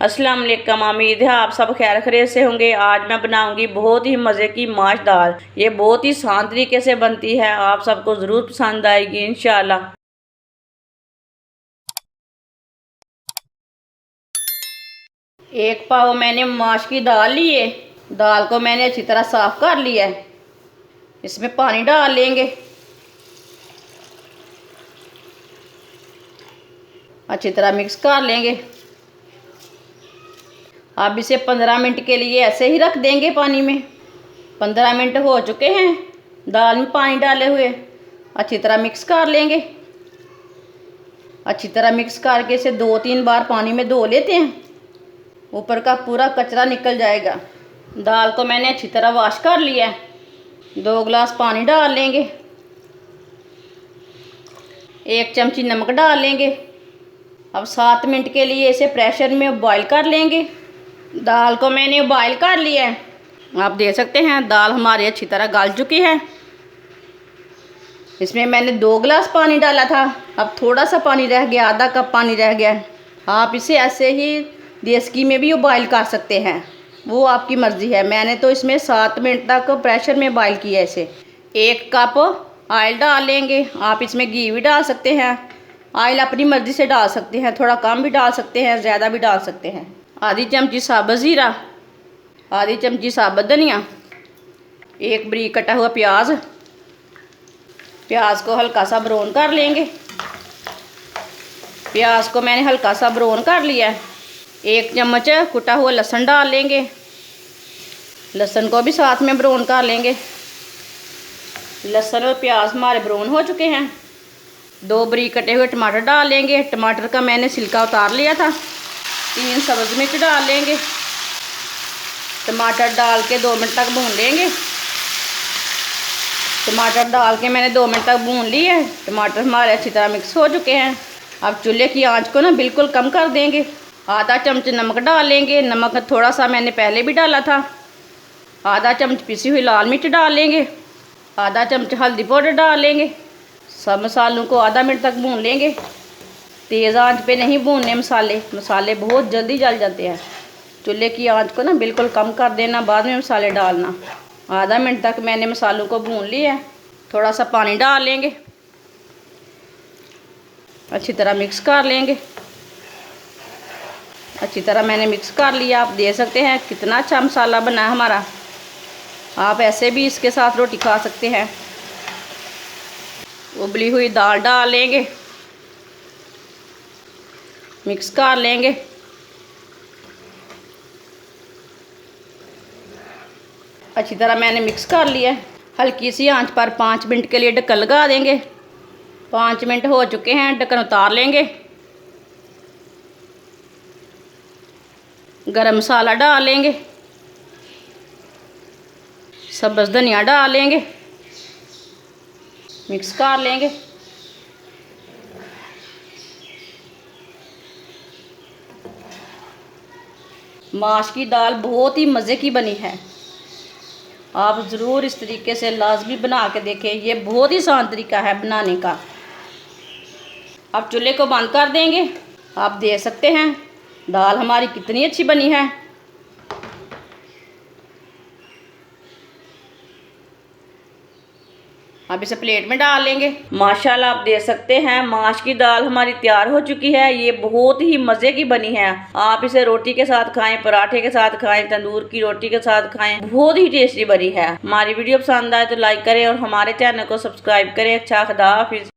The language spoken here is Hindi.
अस्सलाम वालेकुम। उम्मीद है आप सब खैर खैरियत से होंगे। आज मैं बनाऊंगी बहुत ही मज़े की माश दाल। ये बहुत ही आसान तरीके से बनती है, आप सबको ज़रूर पसंद आएगी इंशाल्लाह। एक पाव मैंने माश की दाल ली है। दाल को मैंने अच्छी तरह साफ कर लिया है। इसमें पानी डाल लेंगे, अच्छी तरह मिक्स कर लेंगे। अब इसे 15 मिनट के लिए ऐसे ही रख देंगे पानी में। 15 मिनट हो चुके हैं दाल में पानी डाले हुए। अच्छी तरह मिक्स कर लेंगे। अच्छी तरह मिक्स करके इसे 2-3 बार पानी में धो लेते हैं, ऊपर का पूरा कचरा निकल जाएगा। दाल को मैंने अच्छी तरह वॉश कर लिया है। 2 गिलास पानी डाल लेंगे। 1 चमची नमक डाल लेंगे। अब 7 मिनट के लिए इसे प्रेशर में बॉईल कर लेंगे। दाल को मैंने बॉईल कर लिया है। आप देख सकते हैं दाल हमारी अच्छी तरह गल चुकी है। इसमें मैंने 2 गिलास पानी डाला था, अब थोड़ा सा पानी रह गया, आधा कप पानी रह गया है। आप इसे ऐसे ही देसी में भी बॉईल कर सकते हैं, वो आपकी मर्ज़ी है। मैंने तो इसमें 7 मिनट तक प्रेशर में बॉईल किया है इसे। 1 कप ऑयल डाल लेंगे। आप इसमें घी भी डाल सकते हैं। ऑयल अपनी मर्ज़ी से डाल सकते हैं, थोड़ा कम भी डाल सकते हैं, ज़्यादा भी डाल सकते हैं। आधी चमची साबुत ज़ीरा, आधी चमची साबुत धनिया, 1 बारीक कटा हुआ प्याज। प्याज को हल्का सा ब्राउन कर लेंगे। प्याज को मैंने हल्का सा ब्राउन कर लिया है। 1 चम्मच कुटा हुआ लहसुन डाल लेंगे। लहसुन को भी साथ में ब्राउन कर लेंगे। लहसुन और प्याज हमारे ब्राउन हो चुके हैं। 2 बारीक कटे हुए टमाटर डाल लेंगे। टमाटर का मैंने छिलका उतार लिया था। 3 सब्ज़ मिर्च डाल लेंगे। टमाटर डाल के 2 मिनट तक भून लेंगे। टमाटर डाल के मैंने 2 मिनट तक भून लिए है। टमाटर हमारे अच्छी तरह मिक्स हो चुके हैं। अब चूल्हे की आंच को ना बिल्कुल कम कर देंगे। आधा चम्मच नमक डाल लेंगे। नमक थोड़ा सा मैंने पहले भी डाला था। आधा चम्मच पिसी हुई लाल मिर्च डाल लेंगे। आधा चम्मच हल्दी पाउडर डाल लेंगे। सब मसालों को आधा मिनट तक भून लेंगे। तेज़ आंच पे नहीं भूनने मसाले बहुत जल्दी जल जाते हैं। चूल्हे की आंच को ना बिल्कुल कम कर देना, बाद में मसाले डालना। आधा मिनट तक मैंने मसालों को भून लिया है। थोड़ा सा पानी डाल लेंगे, अच्छी तरह मिक्स कर लेंगे। अच्छी तरह मैंने मिक्स कर लिया। आप देख सकते हैं कितना अच्छा मसाला बना है हमारा। आप ऐसे भी इसके साथ रोटी खा सकते हैं। उबली हुई दाल डाल लेंगे, मिक्स कर लेंगे। अच्छी तरह मैंने मिक्स कर लिया है। हल्की सी आंच पर 5 मिनट के लिए ढक्कन लगा देंगे। 5 मिनट हो चुके हैं, ढक्कन उतार लेंगे। गरम मसाला डाल लेंगे। सब्ज़ धनिया डाल लेंगे, मिक्स कर लेंगे। माश की दाल बहुत ही मज़े की बनी है। आप ज़रूर इस तरीके से लाजमी बना के देखें। ये बहुत ही आसान तरीका है बनाने का। अब चूल्हे को बंद कर देंगे। आप देख सकते हैं दाल हमारी कितनी अच्छी बनी है। अब इसे प्लेट में डाल लेंगे। माशाल्लाह आप देख सकते हैं माश की दाल हमारी तैयार हो चुकी है। ये बहुत ही मज़े की बनी है। आप इसे रोटी के साथ खाएं, पराठे के साथ खाएं, तंदूर की रोटी के साथ खाएं, बहुत ही टेस्टी बनी है। हमारी वीडियो पसंद आए तो लाइक करें और हमारे चैनल को सब्सक्राइब करें। अच्छा, खुदा हाफिज़।